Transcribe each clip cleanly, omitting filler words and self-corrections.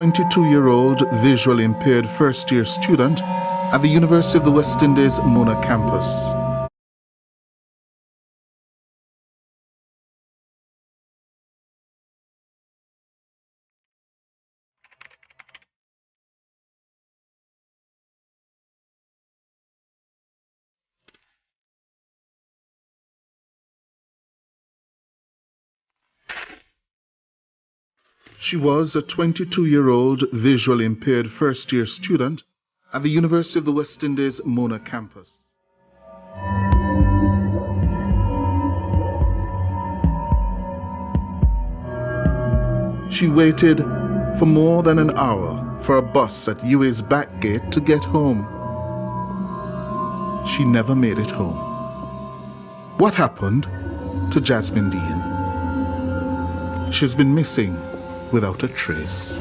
22-year-old visually impaired first-year student at the University of the West Indies Mona campus. She was a 22-year-old visually impaired first-year student at the University of the West Indies Mona campus. She waited for more than an hour for a bus at UA's back gate to get home. She never made it home. What happened to Jasmine Deen? She's been missing without a trace.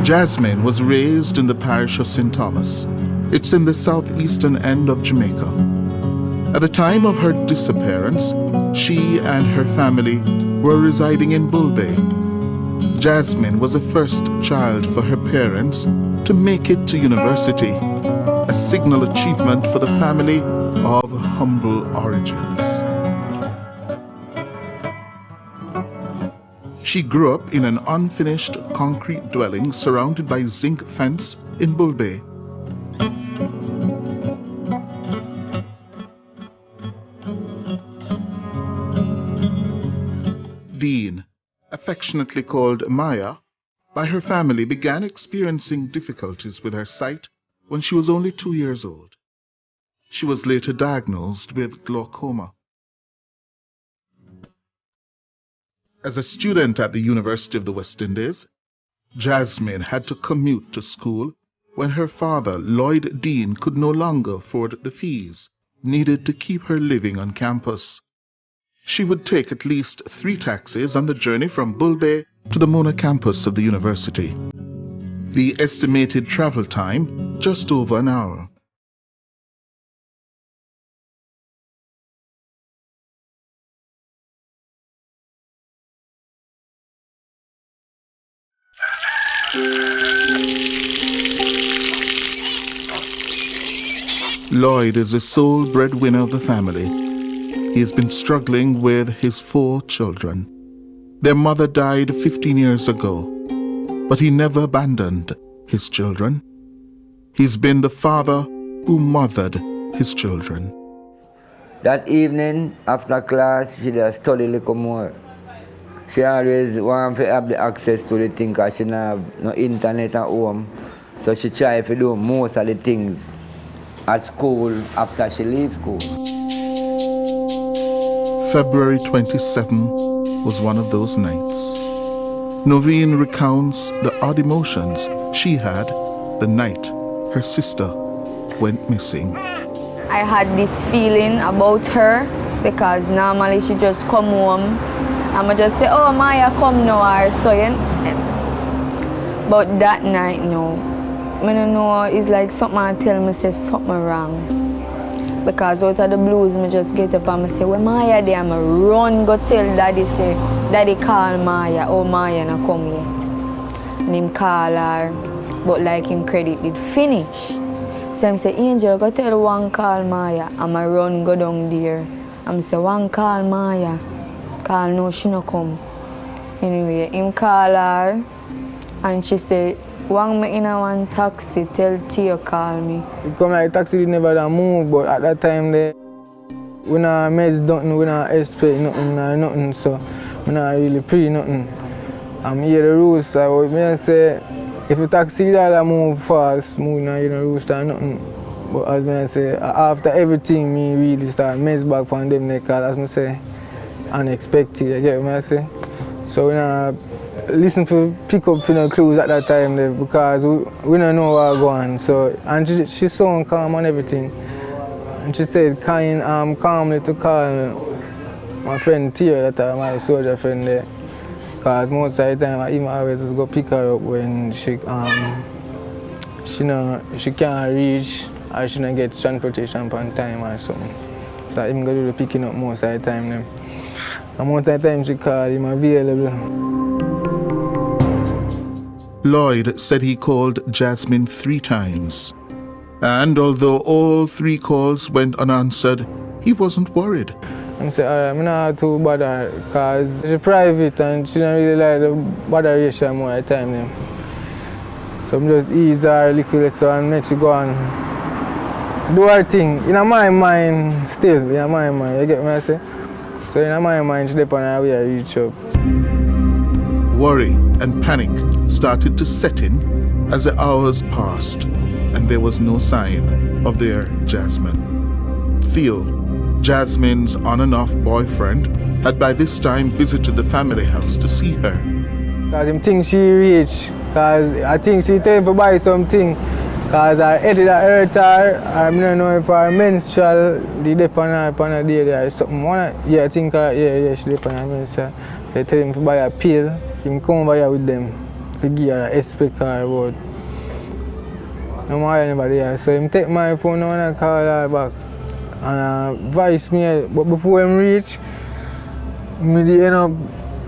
Jasmine was raised in the parish of St. Thomas. It's in the southeastern end of Jamaica. At the time of her disappearance, she and her family were residing in Bull Bay. Jasmine was the first child for her parents to make it to university, a signal achievement for the family of humble origins. She grew up in an unfinished concrete dwelling surrounded by zinc fence in Bull Bay. Deen, affectionately called Maya, by her family began experiencing difficulties with her sight when she was only 2 years old. She was later diagnosed with glaucoma. As a student at the University of the West Indies, Jasmine had to commute to school when her father, Lloyd Deen, could no longer afford the fees needed to keep her living on campus. She would take at least 3 taxis on the journey from Bull Bay to the Mona campus of the university. The estimated travel time, just over an hour. Lloyd is the sole breadwinner of the family. He has been struggling with his 4 children. Their mother died 15 years ago, but he never abandoned his children. He's been the father who mothered his children. That evening, after class, she just studied a little more. She always want to have the access to the thing because she don't have no internet at home. So she try to do most of the things at school after she leaves school. February 27 was one of those nights. Noveen recounts the odd emotions she had the night her sister went missing. I had this feeling about her because normally she just come home and I just say, oh, Maya, come now, or so. But that night, no. I don't know, it's like something I tell me, say something wrong. Because out of the blues, I just get up and I say, well, Maya there, I run, go tell Daddy, say, Daddy call Maya, oh, Maya not come yet. And him call her, but like him credit did finish. So I say, Angel, go tell one call Maya, and I run, go down there. I say, one call Maya. Call no, she no come. Anyway, him call her and she say, "Wang me in a one taxi, tell Tia call me." It come like taxi did never move, but at that time there, we not meds nothing, we not expect nothing, so we not really pre nothing. I'm here the rules, so I say, if the taxi that move fast, move not hear the rules or nothing. But as I say, after everything, me really start meds back from them, they call, as I say, unexpected, you get what I say? So we not listen to pick up for no clues at that time there because we don't know what's going on. So, and she sound calm and everything. And she said calmly to call my friend Tia, that my soldier friend there. Because most of the time I even always go pick her up when she can't reach or she don't get transportation on time or something. So I'm going to do the picking up most of the time. Then. And most of the time she call him available. Lloyd said he called Jasmine 3 times. And although all 3 calls went unanswered, he wasn't worried. I said, alright, I'm not too bother because she's private and she don't really like the botheration more of the time. Then. So I'm just ease her a little so and make she go and do her thing. In my mind still, in my mind, you get what I say? So in my mind she's on her way to reach up. Worry and panic started to set in as the hours passed and there was no sign of their Jasmine. Theo, Jasmine's on and off boyfriend, had by this time visited the family house to see her. Because I think she reached, because I think she tried to buy something, because I headed that hurt her, I don't know if her menstrual, they dip on her daily or something. I think she dip on her menstrual. They tell him to buy a pill, he come over here with them, to give her a expect her about. No more anybody else. So he take my phone and I call her back. And voice me, but before him reach, me end up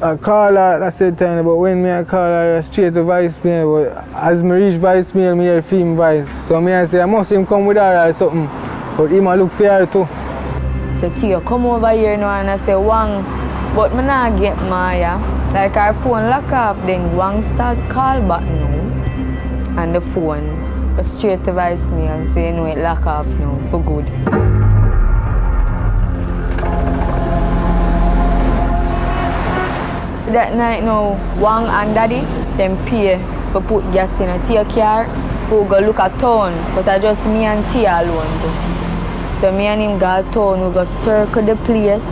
I call her at that time, but when I call her straight to voicemail, but as me reach voicemail, me hear film voice. So I say I must him come with her or something, but he might look for her too. So Tio come over here now and I say Wang, but me not get Maya. Like our phone lock off, then Wang start call back now, and the phone go straight to voicemail and say no, it lock off now for good. That night now, Wang and Daddy, them pay for put gas in a Tia car for go look at town, but I just me and Tia alone too. So me and him go to town, we go circle the place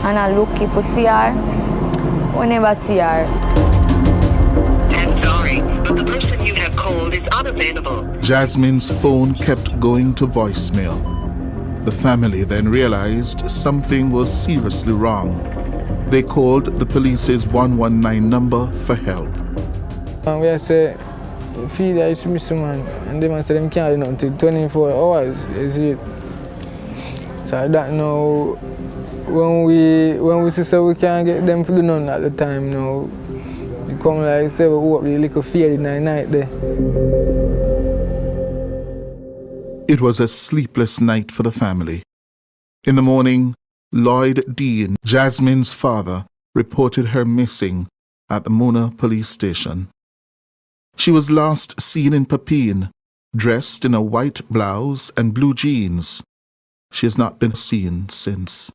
and I look if we see her. We never see her. I'm sorry, but the person you have called is unavailable. Jasmine's phone kept going to voicemail. The family then realized something was seriously wrong. They called the police's 119 number for help. We say, feel that it's missing man, and they say them can't do nothing till 24 hours, is it? So I don't know when we see so we can't get them to do nothing at the time now. We come like say we hope the little fear in the night there. It was a sleepless night for the family. In the morning, Lloyd Deen, Jasmine's father, reported her missing at the Mona police station. She was last seen in Papine, dressed in a white blouse and blue jeans. She has not been seen since.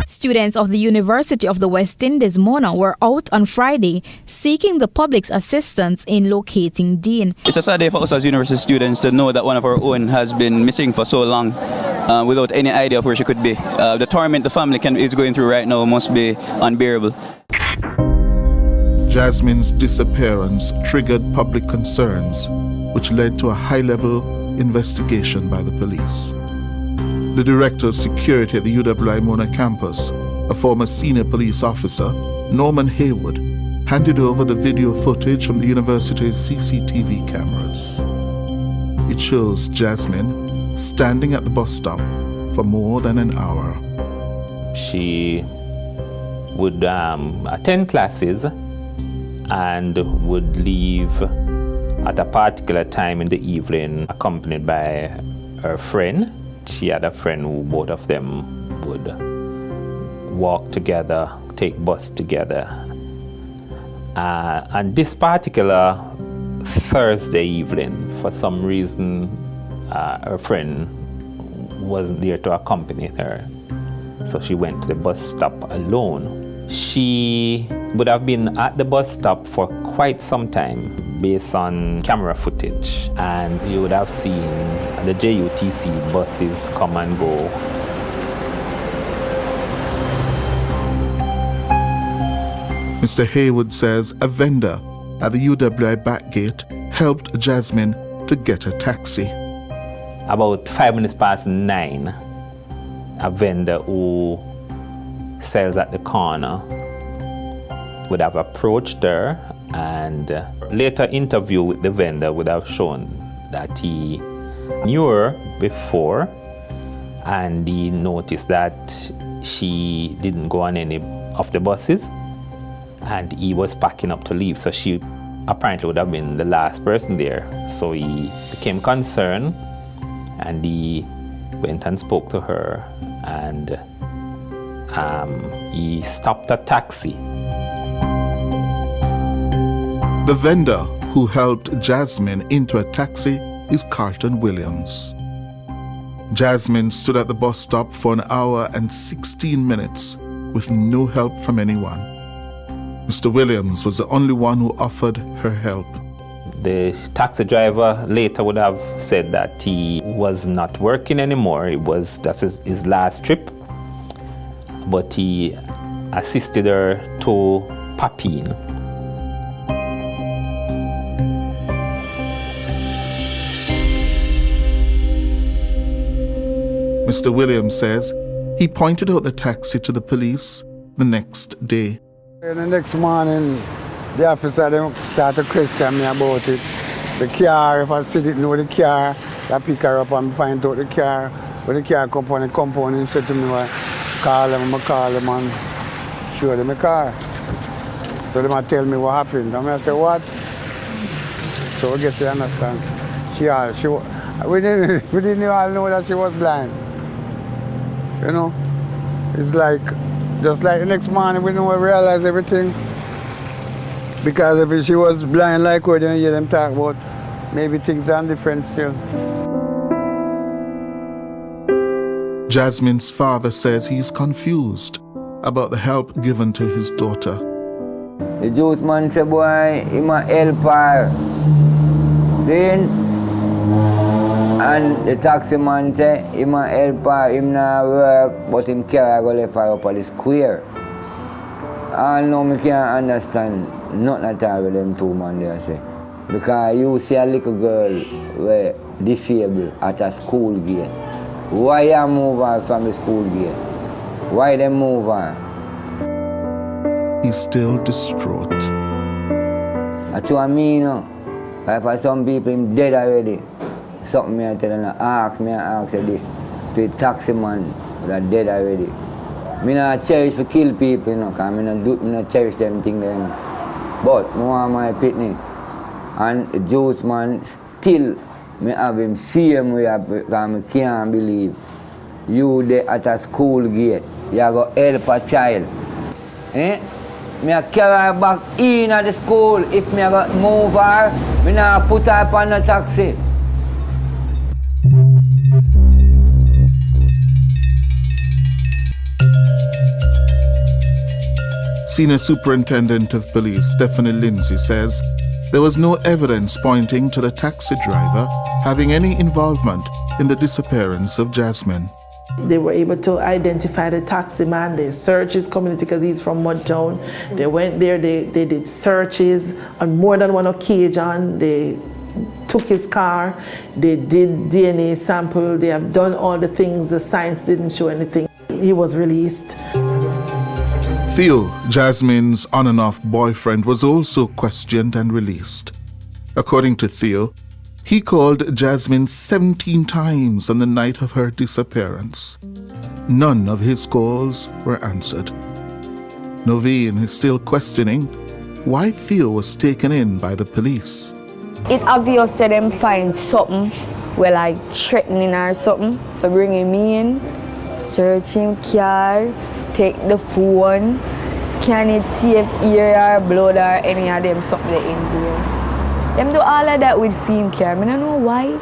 Students of the University of the West Indies, Mona, were out on Friday seeking the public's assistance in locating Deen. It's a sad day for us as university students to know that one of our own has been missing for so long without any idea of where she could be. The torment the family is going through right now must be unbearable. Jasmine's disappearance triggered public concerns, which led to a high-level investigation by the police. The director of security at the UWI Mona campus, a former senior police officer, Norman Haywood, handed over the video footage from the university's CCTV cameras. It shows Jasmine standing at the bus stop for more than an hour. She would attend classes and would leave at a particular time in the evening accompanied by her friend. She had a friend who both of them would walk together, take bus together. And this particular Thursday evening, for some reason, her friend wasn't there to accompany her. So she went to the bus stop alone. She would have been at the bus stop for quite some time based on camera footage, and you would have seen the JUTC buses come and go. Mr. Haywood says a vendor at the UWI back gate helped Jasmine to get a taxi. About 5 minutes past 9, a vendor who sells at the corner would have approached her, and later interview with the vendor would have shown that he knew her before, and he noticed that she didn't go on any of the buses and he was packing up to leave, so she apparently would have been the last person there. So he became concerned and he went and spoke to her, and he stopped a taxi. The vendor who helped Jasmine into a taxi is Carlton Williams. Jasmine stood at the bus stop for an hour and 16 minutes with no help from anyone. Mr. Williams was the only one who offered her help. The taxi driver later would have said that he was not working anymore. That's his last trip. But he assisted her to Papine. Mr. Williams says he pointed out the taxi to the police the next day. The next morning, the officer them start to question me about it. The car, if I see it, know the car, I pick her up and point out the car. When the car come on the compound, he said to me, well, call them and show them the car. So they might tell me what happened. And I say, what? So I guess they understand. We didn't all know that she was blind. You know, it's like, just like the next morning, we don't realize everything. Because if she was blind like we didn't hear them talk about, maybe things are different still. Jasmine's father says he's confused about the help given to his daughter. The youth man say, boy, he might help her. Then, and the taxi man say, he might help her, him not work, but him carry go left her up at the square. I know me can't understand nothing at all with them two man there say. Because you see a little girl disabled at a school gate. Why you move her from the school gate? Why they move her? He's still distraught. That's what I mean. Like for some people, him dead already. Something me I tell them, ask you this. To the taxi man that dead already. Me not cherish to kill people, because me not cherish them things there. But I want my pitney. And the juice man still me have him see him way because I can't believe you there at a school gate. You go help a child. Me a carry her back in at the school. If me a go move her, me not put her up on the taxi. Senior Superintendent of Police Stephanie Lindsay says there was no evidence pointing to the taxi driver having any involvement in the disappearance of Jasmine. They were able to identify the taxi man. They searched his community because he's from Mudtown. They went there, they did searches on more than one occasion. They took his car, they did DNA sample, they have done all the things, the science didn't show anything. He was released. Theo, Jasmine's on and off boyfriend, was also questioned and released. According to Theo, he called Jasmine 17 times on the night of her disappearance. None of his calls were answered. Naveen is still questioning why Theo was taken in by the police. It obvious that them find something, well, like threatening or something, for bringing me in, search him car, take the phone, scan it, see if ear or blood or any of them something in there. Them do all of that with film car. I don't know why.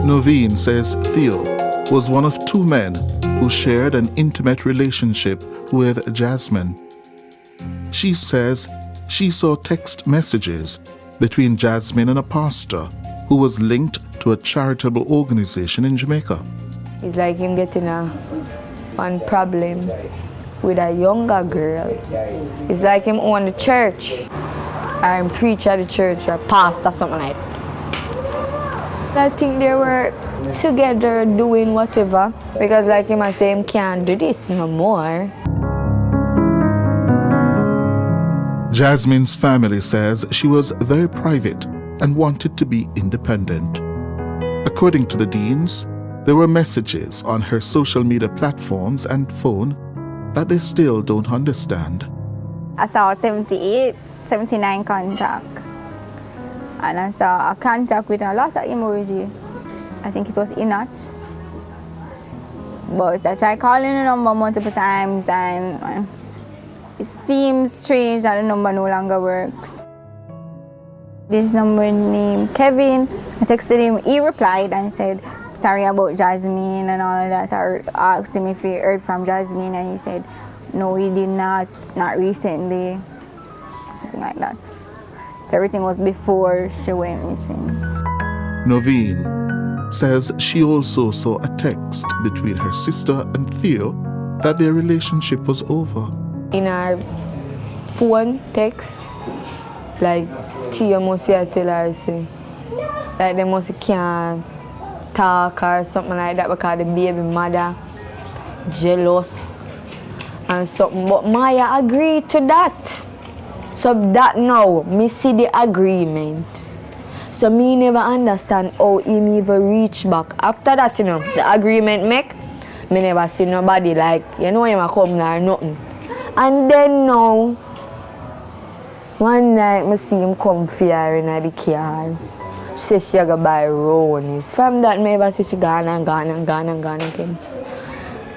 Naveen says Theo was one of two men who shared an intimate relationship with Jasmine. She says she saw text messages between Jasmine and a pastor who was linked to a charitable organization in Jamaica. It's like him getting one problem with a younger girl. It's like him own the church, or him preach at the church, or pastor, something like that. I think they were together doing whatever because like him I say him can't do this no more. Jasmine's family says she was very private and wanted to be independent. According to the Deens, there were messages on her social media platforms and phone that they still don't understand. I saw 78, 79 contact. And I saw a contact with a lot of emoji. I think it was Enoch. But I tried calling the number multiple times and it seems strange that the number no longer works. This number named Kevin, I texted him, he replied and said, sorry about Jasmine and all of that. I asked him if he heard from Jasmine and he said, no, he did not recently, something like that. So everything was before she went missing. Noveen says she also saw a text between her sister and Theo that their relationship was over. In our phone text, like Theo must tell her, say, like they must can't talk or something like that because the baby mother jealous and something. But Maya agreed to that. So that now, me see the agreement. So me never understand how him even reach back. After that, you know, the agreement make, me never see nobody like, you know, him a come there, nothing. And then now, one night I see him come for her in the car. She said she go buy Ronies. From that, I never see she gone again.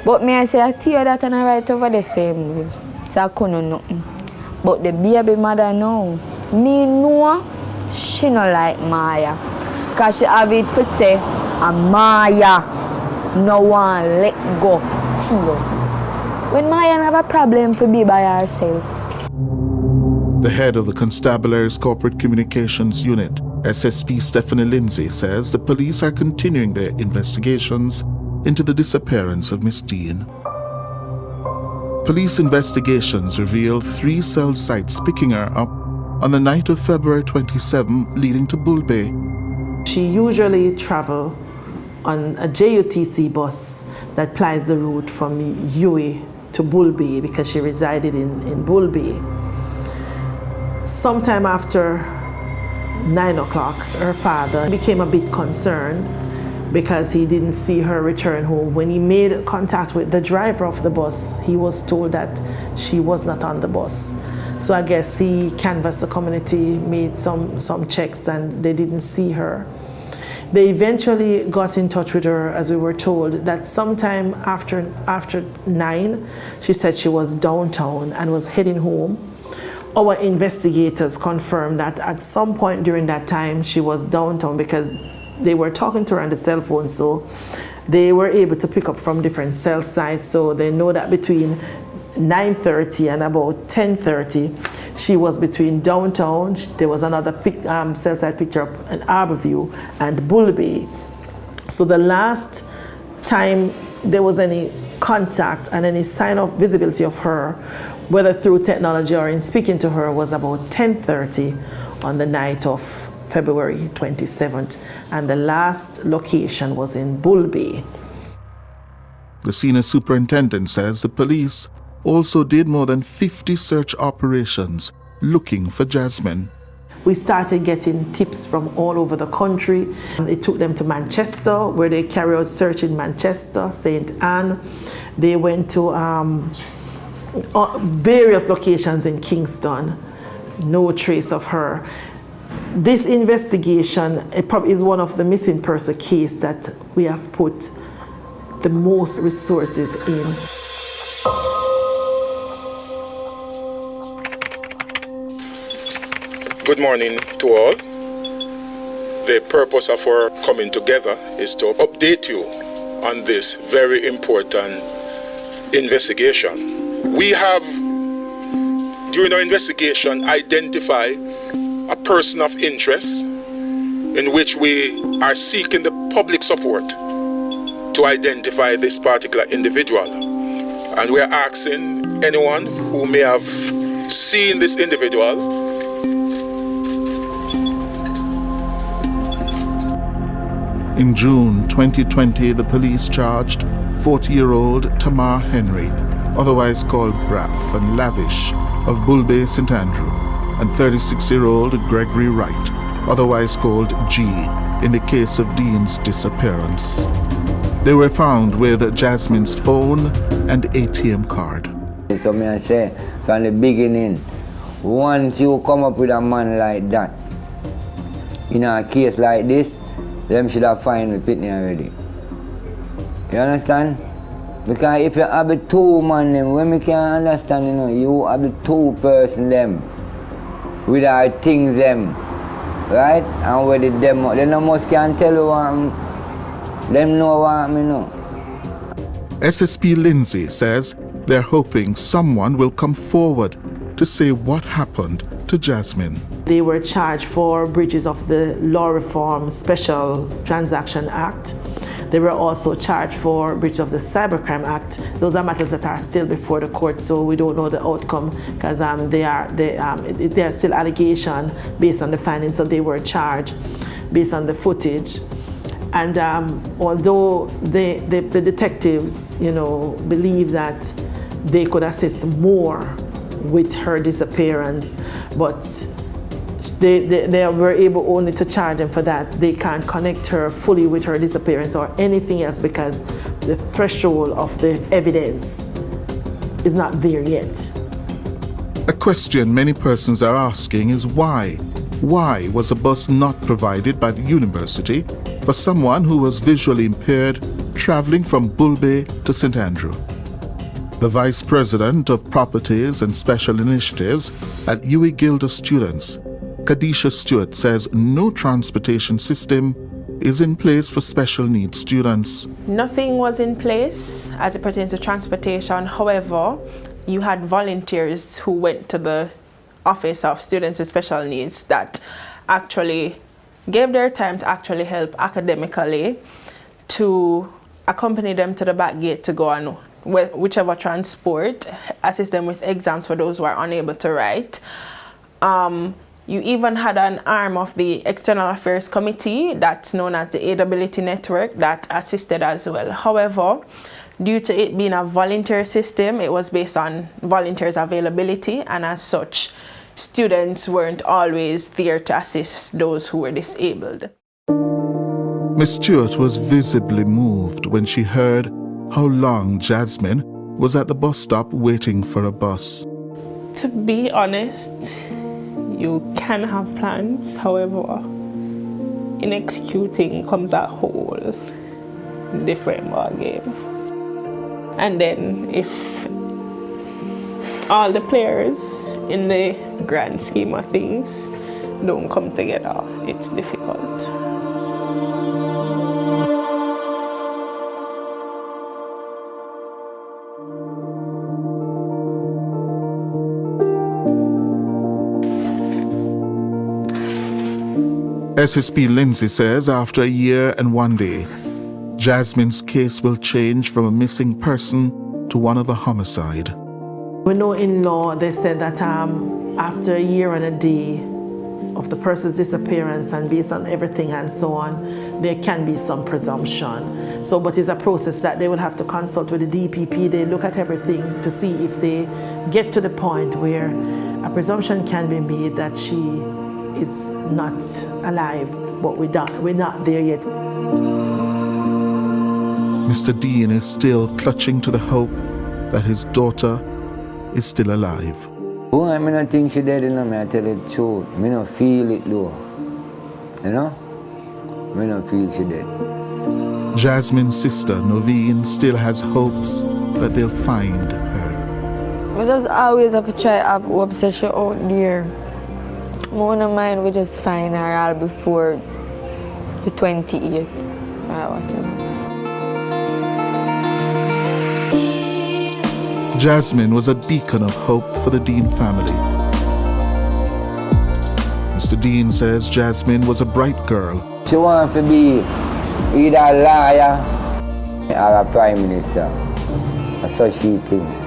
But me I say, I tell you that and I right over the same way. So I couldn't know nothing. But the baby mother know. Me know she not like Maya. Because she have it for say, and Maya no one let go Theo. When Maya have a problem to be by herself. The head of the Constabulary's Corporate Communications Unit, SSP Stephanie Lindsay, says the police are continuing their investigations into the disappearance of Miss Deen. Police investigations reveal 3 cell sites picking her up on the night of February 27, leading to Bull Bay. She usually travels on a JUTC bus that plies the route from UA to Bull Bay because she resided in Bull Bay. Sometime after 9 o'clock, her father became a bit concerned because he didn't see her return home. When he made contact with the driver of the bus, he was told that she was not on the bus. So I guess he canvassed the community, made some checks, and they didn't see her. They eventually got in touch with her, as we were told, that sometime after 9, she said she was downtown and was heading home. Our investigators confirmed that at some point during that time she was downtown because they were talking to her on the cell phone, so they were able to pick up from different cell sites. So they know that between 9:30 and about 10:30, she was between downtown. There was another cell site picture up in Arborview and Bull Bay. So the last time there was any contact and any sign of visibility of her, whether through technology or in speaking to her, was about 10:30 on the night of February 27th, and the last location was in Bull Bay. The senior superintendent says the police also did more than 50 search operations looking for Jasmine. We started getting tips from all over the country. It took them to Manchester, where they carried out search in Manchester, St. Anne. They went to various locations in Kingston. No trace of her. This investigation is one of the missing person case that we have put the most resources in. Good morning to all. The purpose of our coming together is to update you on this very important investigation. We have, during our investigation, identified a person of interest in which we are seeking the public support to identify this particular individual. And we are asking anyone who may have seen this individual In June 2020, the police charged 40-year-old Tamar Henry, otherwise called Braff and Lavish, of Bulbe, St. Andrew, and 36-year-old Gregory Wright, otherwise called G, in the case of Deen's disappearance. They were found with Jasmine's phone and ATM card. So me I say, from the beginning, once you come up with a man like that, in a case like this, them should have find me Pitney already. You understand? Because if you have the two man them, when we can understand, you know, you have the two person them, with our things them, right? And with the demo, they no most can tell you what them know what me know. SSP Lindsay says they're hoping someone will come forward to say what happened to Jasmine. They were charged for breaches of the Law Reform Special Transaction Act. They were also charged for breach of the Cybercrime Act. Those are matters that are still before the court, so we don't know the outcome because they are still allegations based on the findings, so they were charged based on the footage. And although the detectives, you know, believe that they could assist more with her disappearance, but they were able only to charge them for that. They can't connect her fully with her disappearance or anything else because the threshold of the evidence is not there yet. A question many persons are asking is why? Why was a bus not provided by the university for someone who was visually impaired traveling from Bulbe to St. Andrew? The Vice President of Properties and Special Initiatives at UWI Guild of Students, Kadisha Stewart, says no transportation system is in place for special needs students. Nothing was in place as it pertains to transportation. However, you had volunteers who went to the Office of Students with Special Needs that actually gave their time to actually help academically, to accompany them to the back gate to go on whichever transport, assist them with exams for those who are unable to write. You even had an arm of the External Affairs Committee that's known as the AWT Network that assisted as well. However, due to it being a volunteer system, it was based on volunteers' availability, and as such, students weren't always there to assist those who were disabled. Miss Stewart was visibly moved when she heard how long Jasmine was at the bus stop waiting for a bus. To be honest, you can have plans, however, in executing comes a whole different ballgame. And then if all the players in the grand scheme of things don't come together, it's difficult. SSP Lindsay says after a year and 1 day, Jasmine's case will change from a missing person to one of a homicide. We know in law they said that after a year and a day of the person's disappearance and based on everything and so on, there can be some presumption. So, but it's a process that they will have to consult with the DPP. They look at everything to see if they get to the point where a presumption can be made that she is not alive, but we're not there yet. Mr. Deen is still clutching to the hope that his daughter is still alive. Oh, I don't think she dead, you know, I tell you the truth. I don't feel it though. You know? I don't feel she dead. Jasmine's sister, Noveen, still has hopes that they'll find her. We just always have to try to have hope that she's out there. One of mine, we just find her all before the 28th or whatever. Jasmine was a beacon of hope for the Deen family. Mr. Deen says Jasmine was a bright girl. She wants to be either a lawyer or a prime minister. That's what she thinks.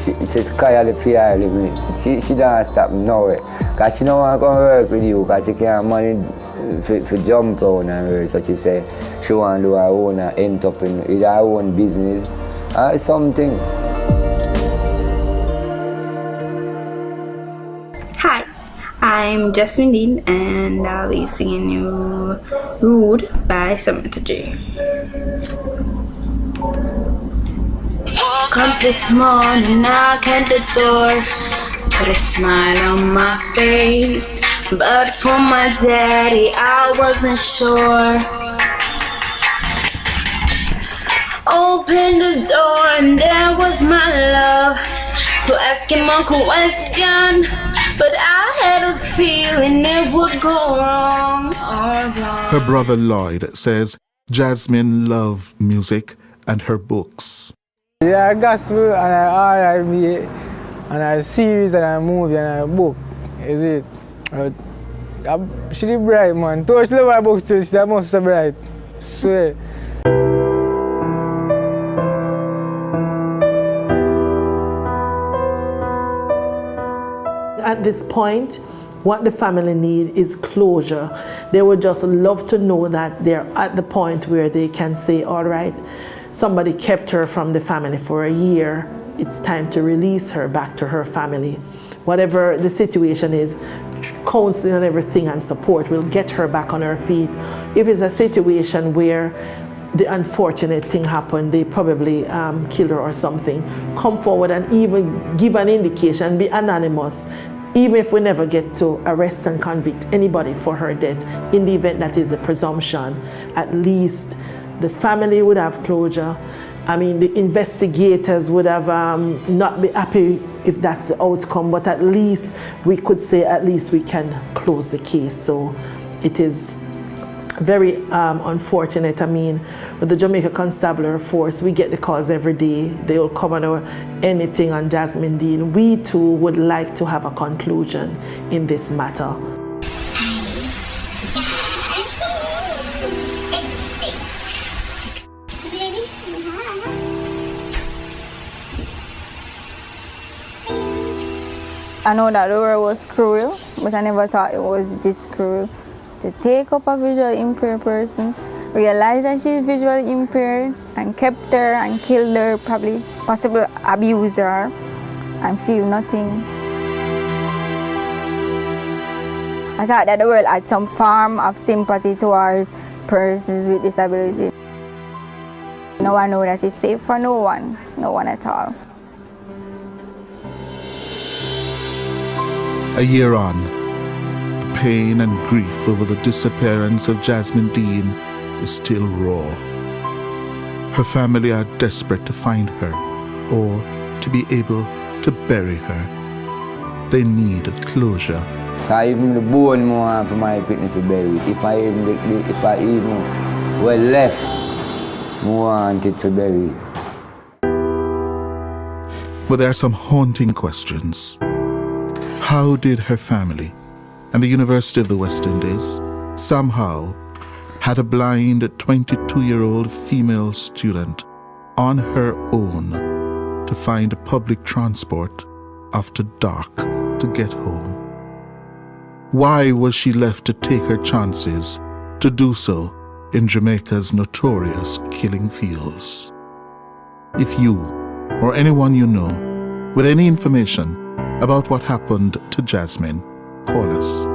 She's sky the fear limit. She don't stop nowhere. Because she don't want to come work with you because she can't money for jump out and her, so she say she want to do her own and end up in either her own business or something. Hi, I'm Jasmine Deen and I'll be singing you Rude by Samantha J. Woke up this morning, knock at the door, put a smile on my face, but for my daddy I wasn't sure. Opened the door and there was my love, to ask him a question, but I had a feeling it would go wrong. Her brother Lloyd says Jasmine loved music and her books. Yeah, gospel and R&B and a series and a movie and a book, is it? She did bright, man. Though she love her books too, she must be bright. Swear. At this point, what the family need is closure. They would just love to know that they're at the point where they can say, all right, somebody kept her from the family for a year. It's time to release her back to her family. Whatever the situation is, counseling and everything and support will get her back on her feet. If it's a situation where the unfortunate thing happened, they probably killed her or something, come forward and even give an indication, be anonymous, even if we never get to arrest and convict anybody for her death. In the event that is the presumption, at least the family would have closure. I mean, the investigators would have not be happy if that's the outcome, but at least we could say at least we can close the case. So it is very unfortunate. I mean, with the Jamaica Constabulary Force, we get the calls every day. They will come on anything on Jasmine Deen. We too would like to have a conclusion in this matter. I know that the world was cruel, but I never thought it was this cruel. To take up a visually impaired person, realize that she's visually impaired, and kept her and killed her, probably possibly abused her, and feel nothing. I thought that the world had some form of sympathy towards persons with disability. Now I know that it's safe for no one at all. A year on, the pain and grief over the disappearance of Jasmine Deen is still raw. Her family are desperate to find her or to be able to bury her. They need a closure. Even the bone more for my picnic to bury. If I even well left, more wanted to bury. But there are some haunting questions. How did her family and the University of the West Indies somehow had a blind 22-year-old female student on her own to find public transport after dark to get home? Why was she left to take her chances to do so in Jamaica's notorious killing fields? If you or anyone you know with any information about what happened to Jasmine, call us